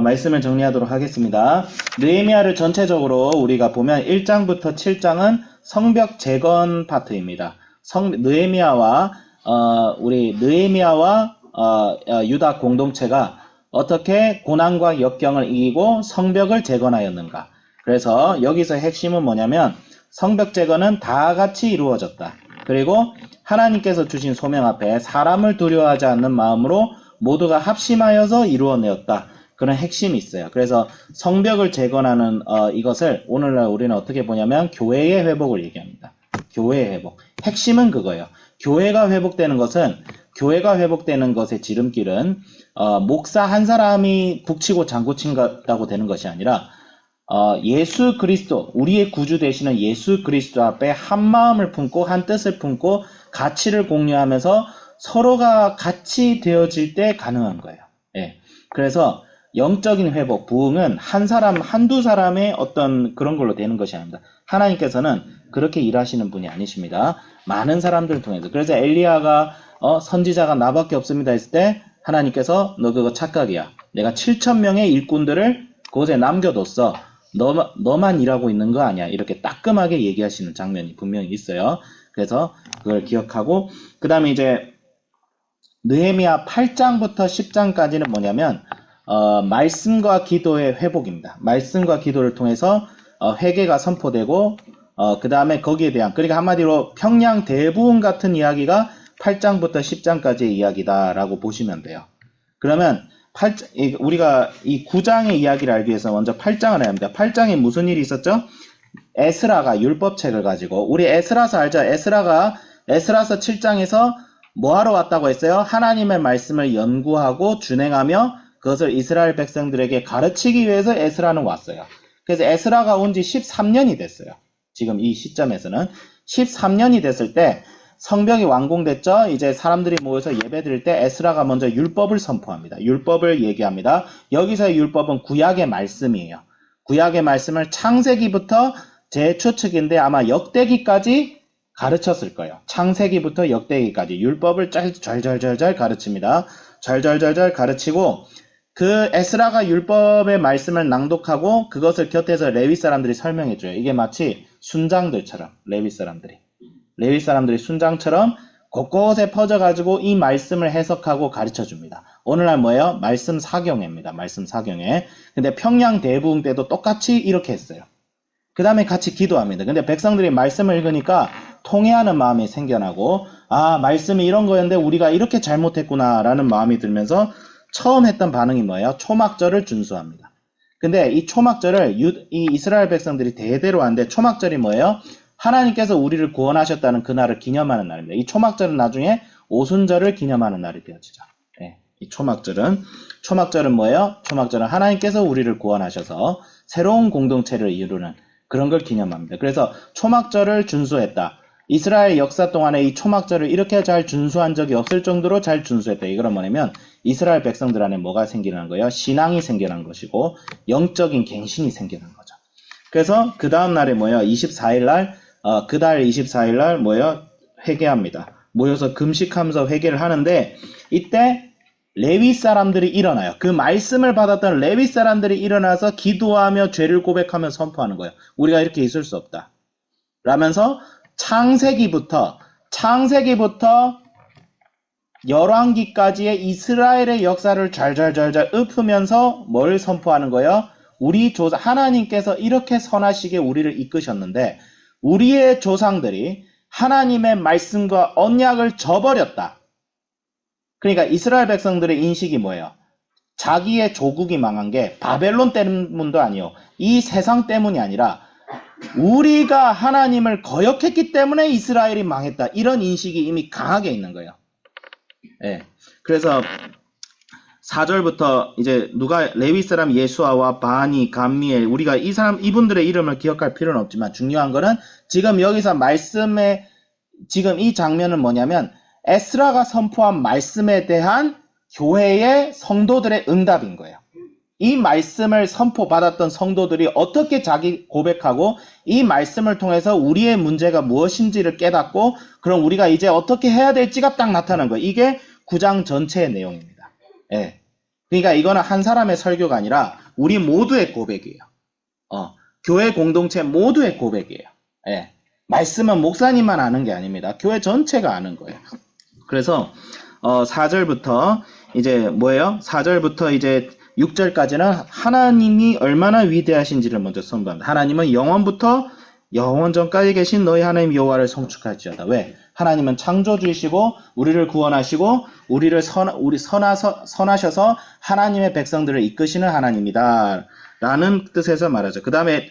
말씀을 정리하도록 하겠습니다. 느헤미야를 전체적으로 우리가 보면 1장부터 7장은 성벽 재건 파트입니다. 느헤미야와 유다 공동체가 어떻게 고난과 역경을 이기고 성벽을 재건하였는가. 그래서 여기서 핵심은 뭐냐면 성벽 재건은 다 같이 이루어졌다. 그리고 하나님께서 주신 소명 앞에 사람을 두려워하지 않는 마음으로 모두가 합심하여서 이루어내었다. 그런 핵심이 있어요. 그래서 성벽을 재건하는 이것을 오늘날 우리는 어떻게 보냐면 교회의 회복을 얘기합니다. 교회의 회복. 핵심은 그거예요. 교회가 회복되는 것의 지름길은 목사 한 사람이 북치고 장구친다고 되는 것이 아니라 예수 그리스도, 우리의 구주 되시는 예수 그리스도 앞에 한 마음을 품고 한 뜻을 품고 가치를 공유하면서 서로가 같이 되어질 때 가능한 거예요. 예. 그래서 영적인 회복, 부흥은 한두 사람의 어떤 그런 걸로 되는 것이 아닙니다. 하나님께서는 그렇게 일하시는 분이 아니십니다. 많은 사람들을 통해서. 그래서 엘리야가 선지자가 나밖에 없습니다 했을 때 하나님께서 너 그거 착각이야. 내가 7,000명의 일꾼들을 그곳에 남겨뒀어. 너만 일하고 있는 거 아니야. 이렇게 따끔하게 얘기하시는 장면이 분명히 있어요. 그래서 그걸 기억하고 그 다음에 이제 느헤미야 8장부터 10장까지는 뭐냐면 말씀과 기도의 회복입니다. 말씀과 기도를 통해서 회개가 선포되고 그 다음에 거기에 대한, 그러니까 한마디로 평양 대부흥 같은 이야기가 8장부터 10장까지의 이야기다라고 보시면 돼요. 그러면 우리가 이 9장의 이야기를 알기 위해서 먼저 8장을 해야 합니다. 8장에 무슨 일이 있었죠? 에스라가 율법책을 가지고, 우리 에스라서 알죠? 에스라서 7장에서 뭐 하러 왔다고 했어요? 하나님의 말씀을 연구하고 준행하며 그것을 이스라엘 백성들에게 가르치기 위해서 에스라는 왔어요. 그래서 에스라가 온 지 13년이 됐어요. 지금 이 시점에서는 13년이 됐을 때 성벽이 완공됐죠. 이제 사람들이 모여서 예배드릴 때 에스라가 먼저 율법을 선포합니다. 율법을 얘기합니다. 여기서의 율법은 구약의 말씀이에요. 구약의 말씀을 창세기부터 제 추측인데 아마 역대기까지 가르쳤을 거예요. 창세기부터 역대기까지 율법을 잘 가르칩니다. 잘 가르치고 그 에스라가 율법의 말씀을 낭독하고 그것을 곁에서 레위 사람들이 설명해줘요. 이게 마치 순장들처럼 레위 사람들이 순장처럼 곳곳에 퍼져가지고 이 말씀을 해석하고 가르쳐줍니다. 오늘날 뭐예요? 말씀 사경회입니다. 말씀 사경회. 근데 평양 대부흥 때도 똑같이 이렇게 했어요. 그 다음에 같이 기도합니다. 근데 백성들이 말씀을 읽으니까 통회하는 마음이 생겨나고, 아, 말씀이 이런 거였는데 우리가 이렇게 잘못했구나 라는 마음이 들면서 처음 했던 반응이 뭐예요? 초막절을 준수합니다. 근데 이 초막절을 이 이스라엘 백성들이 대대로 하는데 초막절이 뭐예요? 하나님께서 우리를 구원하셨다는 그날을 기념하는 날입니다. 이 초막절은 나중에 오순절을 기념하는 날이 되어지죠. 네, 이 초막절은 뭐예요? 초막절은 하나님께서 우리를 구원하셔서 새로운 공동체를 이루는 그런 걸 기념합니다. 그래서 초막절을 준수했다. 이스라엘 역사 동안에 이 초막절을 이렇게 잘 준수한 적이 없을 정도로 잘 준수했다. 이건 뭐냐면 이스라엘 백성들 안에 뭐가 생기는 거예요? 신앙이 생겨난 것이고 영적인 갱신이 생겨난 거죠. 그래서 그 다음 날에 뭐예요? 24일날 그달 24일날 뭐예요? 회개합니다. 모여서 금식하면서 회개를 하는데 이때 레위 사람들이 일어나요. 그 말씀을 받았던 레위 사람들이 일어나서 기도하며 죄를 고백하며 선포하는 거예요. 우리가 이렇게 있을 수 없다. 라면서 창세기부터 열왕기까지의 이스라엘의 역사를 잘 읊으면서 뭘 선포하는 거예요? 우리 하나님께서 이렇게 선하시게 우리를 이끄셨는데 우리의 조상들이 하나님의 말씀과 언약을 저버렸다. 그러니까 이스라엘 백성들의 인식이 뭐예요? 자기의 조국이 망한 게 바벨론 때문도 아니요. 이 세상 때문이 아니라 우리가 하나님을 거역했기 때문에 이스라엘이 망했다. 이런 인식이 이미 강하게 있는 거예요. 예. 그래서 4절부터 이제 레위 사람 예수아와 바니, 감미엘, 우리가 이분들의 이름을 기억할 필요는 없지만 중요한 거는 지금 여기서 지금 이 장면은 뭐냐면 에스라가 선포한 말씀에 대한 교회의 성도들의 응답인 거예요. 이 말씀을 선포받았던 성도들이 어떻게 자기 고백하고 이 말씀을 통해서 우리의 문제가 무엇인지를 깨닫고 그럼 우리가 이제 어떻게 해야 될지가 딱 나타난 거예요. 이게 9장 전체의 내용입니다. 예. 그러니까 이거는 한 사람의 설교가 아니라 우리 모두의 고백이에요. 교회 공동체 모두의 고백이에요. 예. 말씀은 목사님만 아는 게 아닙니다. 교회 전체가 아는 거예요. 그래서 4절부터 이제 뭐예요? 4절부터 이제 6절까지는 하나님이 얼마나 위대하신지를 먼저 선포합니다. 하나님은 영원부터 영원전까지 계신 너희 하나님 여호와를 성축할지어다. 왜? 하나님은 창조주이시고 우리를 구원하시고 우리를 선하셔서 하나님의 백성들을 이끄시는 하나님이다 라는 뜻에서 말하죠. 그 다음에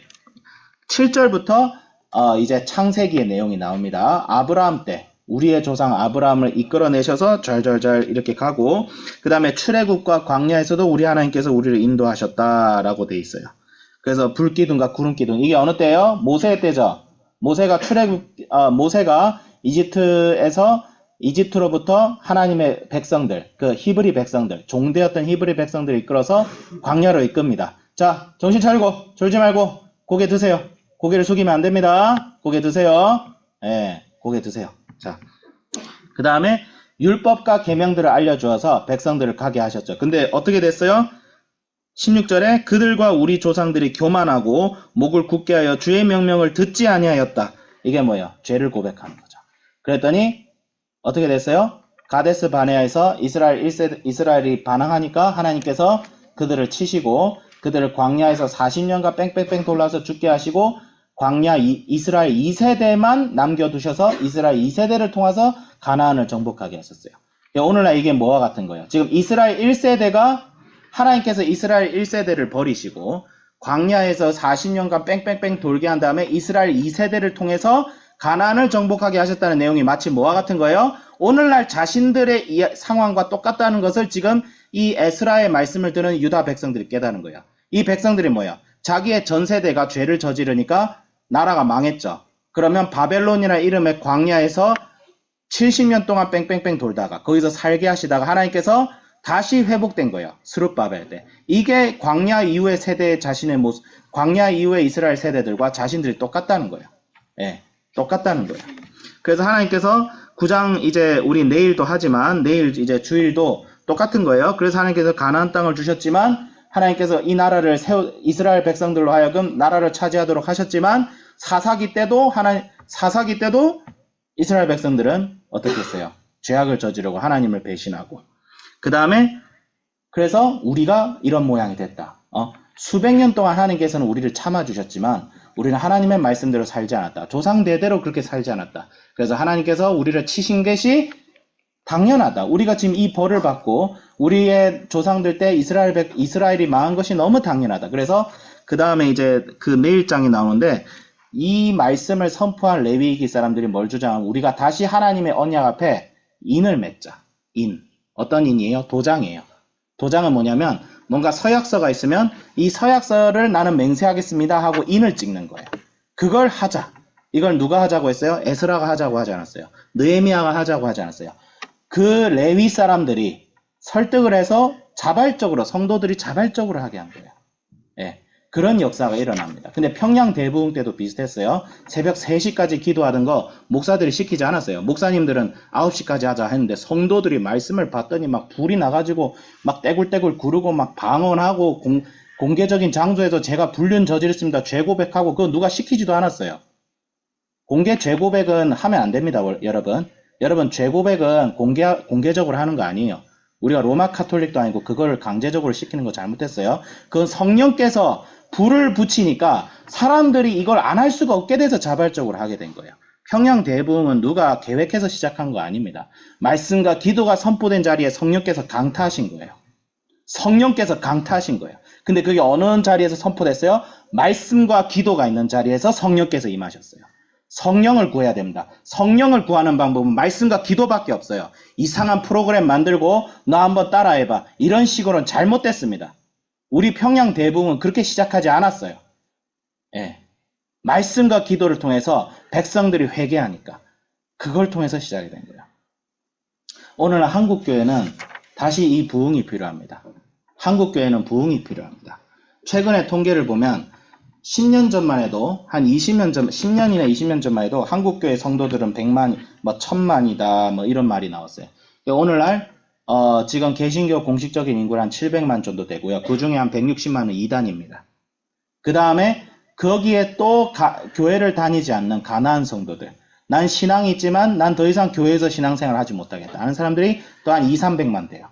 7절부터 이제 창세기의 내용이 나옵니다. 아브라함 때 우리의 조상 아브라함을 이끌어내셔서 절절절 이렇게 가고, 그 다음에 출애굽과 광야에서도 우리 하나님께서 우리를 인도하셨다라고 돼 있어요. 그래서 불기둥과 구름기둥, 이게 어느 때예요? 모세 때죠. 모세가 모세가 이집트로부터 하나님의 백성들, 그 히브리 백성들, 종되었던 히브리 백성들을 이끌어서 광야로 이끕니다. 자, 정신 차리고 졸지 말고 고개 드세요. 고개를 숙이면 안 됩니다. 고개 드세요. 예, 고개 드세요. 자, 그 다음에 율법과 계명들을 알려주어서 백성들을 가게 하셨죠. 근데 어떻게 됐어요? 16절에 그들과 우리 조상들이 교만하고 목을 굳게 하여 주의 명령을 듣지 아니하였다. 이게 뭐예요? 죄를 고백하는 거죠. 그랬더니 어떻게 됐어요? 가데스 바네아에서 이스라엘이 반항하니까 하나님께서 그들을 치시고 그들을 광야에서 40년간 뺑뺑뺑 돌아서 죽게 하시고 광야 이스라엘 2세대만 남겨두셔서 이스라엘 2세대를 통해서 가나안을 정복하게 하셨어요. 오늘날 이게 뭐와 같은 거예요? 지금 이스라엘 1세대가 하나님께서 이스라엘 1세대를 버리시고 광야에서 40년간 뺑뺑뺑 돌게 한 다음에 이스라엘 2세대를 통해서 가나안을 정복하게 하셨다는 내용이 마치 뭐와 같은 거예요? 오늘날 자신들의 상황과 똑같다는 것을 지금 이 에스라의 말씀을 들은 유다 백성들이 깨닫는 거예요. 이 백성들이 뭐예요? 자기의 전세대가 죄를 저지르니까 나라가 망했죠. 그러면 바벨론이라는 이름의 광야에서 70년 동안 뺑뺑뺑 돌다가 거기서 살게 하시다가 하나님께서 다시 회복된 거예요. 스룹바벨 때. 이게 광야 이후의 세대의 자신의 모습, 광야 이후의 이스라엘 세대들과 자신들이 똑같다는 거예요. 예, 똑같다는 거예요. 그래서 하나님께서 9장 이제 우리 내일도 하지만 내일 이제 주일도 똑같은 거예요. 그래서 하나님께서 가나안 땅을 주셨지만 하나님께서 이 나라를 이스라엘 백성들로 하여금 나라를 차지하도록 하셨지만 사사기 때도 이스라엘 백성들은 어떻게 했어요? 죄악을 저지르고 하나님을 배신하고, 그 다음에 그래서 우리가 이런 모양이 됐다. 수백 년 동안 하나님께서는 우리를 참아주셨지만 우리는 하나님의 말씀대로 살지 않았다. 조상 대대로 그렇게 살지 않았다. 그래서 하나님께서 우리를 치신 것이 당연하다. 우리가 지금 이 벌을 받고 우리의 조상들 때 이스라엘이 망한 것이 너무 당연하다. 그래서 그 다음에 이제 그 내일장이 나오는데 이 말씀을 선포한 레위기 사람들이 뭘 주장하면 우리가 다시 하나님의 언약 앞에 인을 맺자. 인. 어떤 인이에요? 도장이에요. 도장은 뭐냐면 뭔가 서약서가 있으면 이 서약서를 나는 맹세하겠습니다 하고 인을 찍는 거예요. 그걸 하자. 이걸 누가 하자고 했어요? 에스라가 하자고 하지 않았어요. 느헤미야가 하자고 하지 않았어요. 그 레위 사람들이 설득을 해서 성도들이 자발적으로 하게 한 거예요. 예, 그런 역사가 일어납니다. 근데 평양 대부흥 때도 비슷했어요. 새벽 3시까지 기도하던 거 목사들이 시키지 않았어요. 목사님들은 9시까지 하자 했는데 성도들이 말씀을 받더니 막 불이 나가지고 막 떼굴떼굴 구르고 막 방언하고 공개적인 장소에서 제가 불륜 저지르습니다. 죄 고백하고 그거 누가 시키지도 않았어요. 공개 죄 고백은 하면 안 됩니다, 여러분. 여러분, 죄 고백은 공개적으로 하는 거 아니에요. 우리가 로마 카톨릭도 아니고 그걸 강제적으로 시키는 거 잘못했어요. 그건 성령께서 불을 붙이니까 사람들이 이걸 안 할 수가 없게 돼서 자발적으로 하게 된 거예요. 평양 대부흥은 누가 계획해서 시작한 거 아닙니다. 말씀과 기도가 선포된 자리에 성령께서 강타하신 거예요. 성령께서 강타하신 거예요. 근데 그게 어느 자리에서 선포됐어요? 말씀과 기도가 있는 자리에서 성령께서 임하셨어요. 성령을 구해야 됩니다. 성령을 구하는 방법은 말씀과 기도밖에 없어요. 이상한 프로그램 만들고 너 한번 따라해봐. 이런 식으로는 잘못됐습니다. 우리 평양 대부흥은 그렇게 시작하지 않았어요. 예. 말씀과 기도를 통해서 백성들이 회개하니까 그걸 통해서 시작이 된 거예요. 오늘 한국교회는 다시 이 부흥이 필요합니다. 한국교회는 부흥이 필요합니다. 최근에 통계를 보면 10년 전만 해도 한 10년이나 20년 전만 해도 한국교회 성도들은 100만, 1000만이다, 이런 말이 나왔어요. 오늘날 지금 개신교 공식적인 인구는 한 700만 정도 되고요. 그 중에 한 160만은 이단입니다. 그 다음에 거기에 또 교회를 다니지 않는 가난한 성도들. 난 신앙이 있지만 난 더 이상 교회에서 신앙생활을 하지 못하겠다 하는 사람들이 또 한 2, 300만 돼요.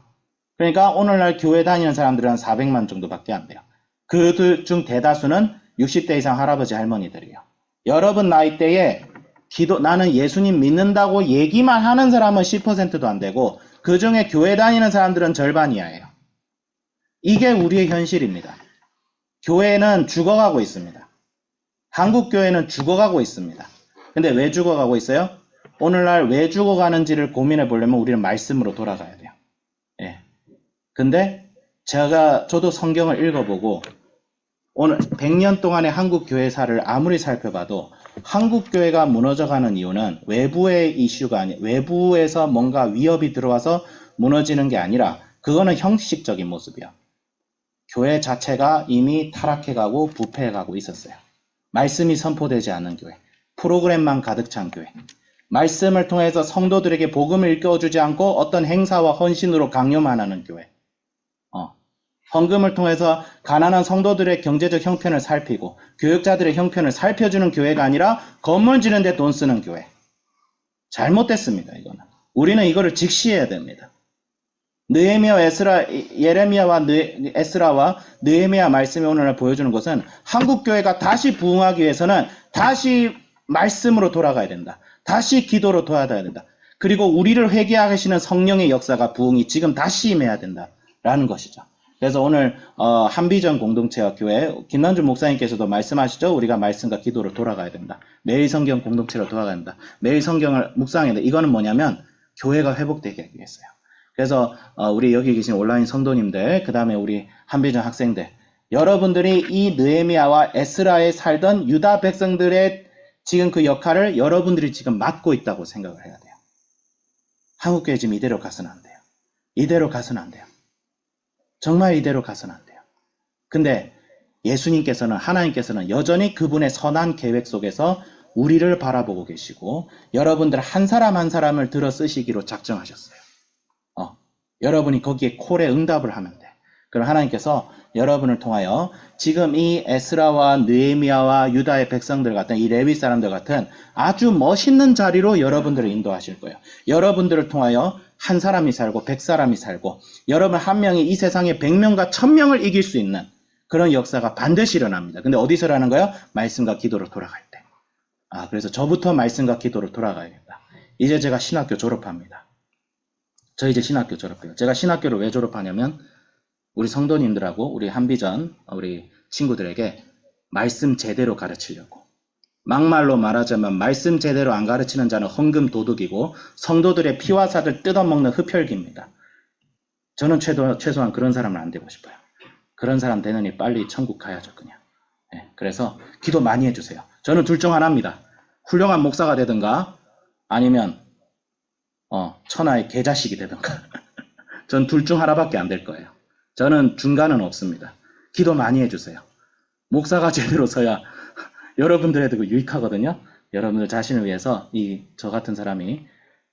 그러니까 오늘날 교회 다니는 사람들은 한 400만 정도밖에 안 돼요. 그들 중 대다수는 60대 이상 할아버지 할머니들이에요. 여러분 나이대에 나는 예수님 믿는다고 얘기만 하는 사람은 10%도 안 되고 그 중에 교회 다니는 사람들은 절반 이하예요. 이게 우리의 현실입니다. 교회는 죽어가고 있습니다. 한국 교회는 죽어가고 있습니다. 근데 왜 죽어가고 있어요? 오늘날 왜 죽어가는지를 고민해 보려면 우리는 말씀으로 돌아가야 돼요. 예. 근데 저도 성경을 읽어보고 오늘 100년 동안의 한국 교회사를 아무리 살펴봐도 한국 교회가 무너져가는 이유는 외부의 이슈가 외부에서 뭔가 위협이 들어와서 무너지는 게 아니라 그거는 형식적인 모습이야. 교회 자체가 이미 타락해가고 부패해가고 있었어요. 말씀이 선포되지 않는 교회, 프로그램만 가득 찬 교회, 말씀을 통해서 성도들에게 복음을 일깨워주지 않고 어떤 행사와 헌신으로 강요만 하는 교회, 헌금을 통해서 가난한 성도들의 경제적 형편을 살피고 교육자들의 형편을 살펴주는 교회가 아니라 건물 지는데 돈 쓰는 교회. 잘못됐습니다. 이거는. 우리는 이거를 직시해야 됩니다. 예레미야와 에스라와 느헤미야 말씀이 오늘날 보여주는 것은 한국 교회가 다시 부흥하기 위해서는 다시 말씀으로 돌아가야 된다. 다시 기도로 도와야 된다. 그리고 우리를 회개하게 하시는 성령의 역사가 부흥이 지금 다시 임해야 된다라는 것이죠. 그래서 오늘 한비전 공동체와 교회 김남준 목사님께서도 말씀하시죠. 우리가 말씀과 기도로 돌아가야 된다. 매일 성경 공동체로 돌아가야 된다. 매일 성경을 묵상해야 된다. 이거는 뭐냐면 교회가 회복되게 하기 위해서요. 그래서 우리 여기 계신 온라인 성도님들, 그 다음에 우리 한비전 학생들, 여러분들이 이 느헤미야와 에스라에 살던 유다 백성들의 지금 그 역할을 여러분들이 지금 맡고 있다고 생각을 해야 돼요. 한국교회 지금 이대로 가서는 안 돼요. 이대로 가서는 안 돼요. 정말 이대로 가서는 안 돼요. 근데 예수님께서는, 하나님께서는 여전히 그분의 선한 계획 속에서 우리를 바라보고 계시고 여러분들 한 사람 한 사람을 들어 쓰시기로 작정하셨어요. 여러분이 거기에 콜에 응답을 하면 돼. 그럼 하나님께서 여러분을 통하여 지금 이 에스라와 느헤미야와 유다의 백성들 같은 이 레위 사람들 같은 아주 멋있는 자리로 여러분들을 인도하실 거예요. 여러분들을 통하여 한 사람이 살고 100사람이 살고 여러분 한 명이 이 세상에 100명과 1000명을 이길 수 있는 그런 역사가 반드시 일어납니다. 근데 어디서라는 거예요? 말씀과 기도로 돌아갈 때. 그래서 저부터 말씀과 기도로 돌아가야겠다. 이제 제가 신학교 졸업합니다. 저 이제 신학교 졸업해요. 제가 신학교를 왜 졸업하냐면 우리 성도님들하고 우리 한비전 우리 친구들에게 말씀 제대로 가르치려고. 막말로 말하자면 말씀 제대로 안 가르치는 자는 헌금 도둑이고 성도들의 피와 살을 뜯어먹는 흡혈귀입니다. 저는 최소한 그런 사람은 안 되고 싶어요. 그런 사람 되느니 빨리 천국 가야죠 그냥. 그래서 기도 많이 해주세요. 저는 둘 중 하나입니다. 훌륭한 목사가 되든가 아니면 천하의 개자식이 되든가. 전 둘 중 하나밖에 안 될 거예요. 저는 중간은 없습니다. 기도 많이 해주세요. 목사가 제대로 서야 여러분들에도 유익하거든요. 여러분들 자신을 위해서 저 같은 사람이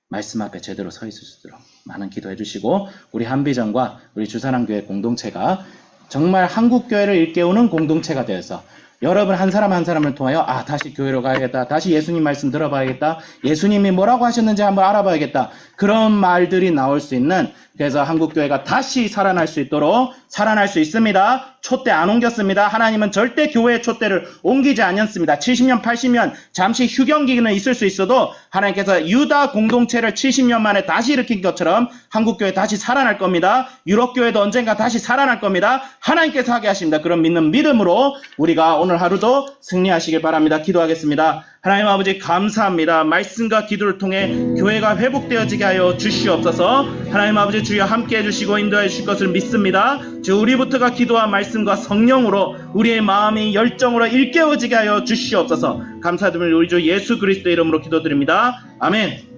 말씀 앞에 제대로 서 있을 수 있도록 많은 기도해 주시고 우리 한비전과 우리 주사랑교회 공동체가 정말 한국교회를 일깨우는 공동체가 되어서 여러분 한 사람 한 사람을 통하여 다시 교회로 가야겠다. 다시 예수님 말씀 들어봐야겠다. 예수님이 뭐라고 하셨는지 한번 알아봐야겠다. 그런 말들이 나올 수 있는 그래서 한국교회가 다시 살아날 수 있도록 살아날 수 있습니다. 촛대 안 옮겼습니다. 하나님은 절대 교회의 촛대를 옮기지 않았습니다. 70년, 80년 잠시 휴경기는 있을 수 있어도 하나님께서 유다 공동체를 70년 만에 다시 일으킨 것처럼 한국교회 다시 살아날 겁니다. 유럽교회도 언젠가 다시 살아날 겁니다. 하나님께서 하게 하십니다. 그런 믿는 믿음으로 우리가 오늘 하루도 승리하시길 바랍니다. 기도하겠습니다. 하나님 아버지 감사합니다. 말씀과 기도를 통해 교회가 회복되어지게 하여 주시옵소서. 하나님 아버지 주여 함께 해주시고 인도해 주실 것을 믿습니다. 주 우리부터가 기도와 말씀과 성령으로 우리의 마음이 열정으로 일깨워지게 하여 주시옵소서. 감사드리며 우리 주 예수 그리스도의 이름으로 기도드립니다. 아멘.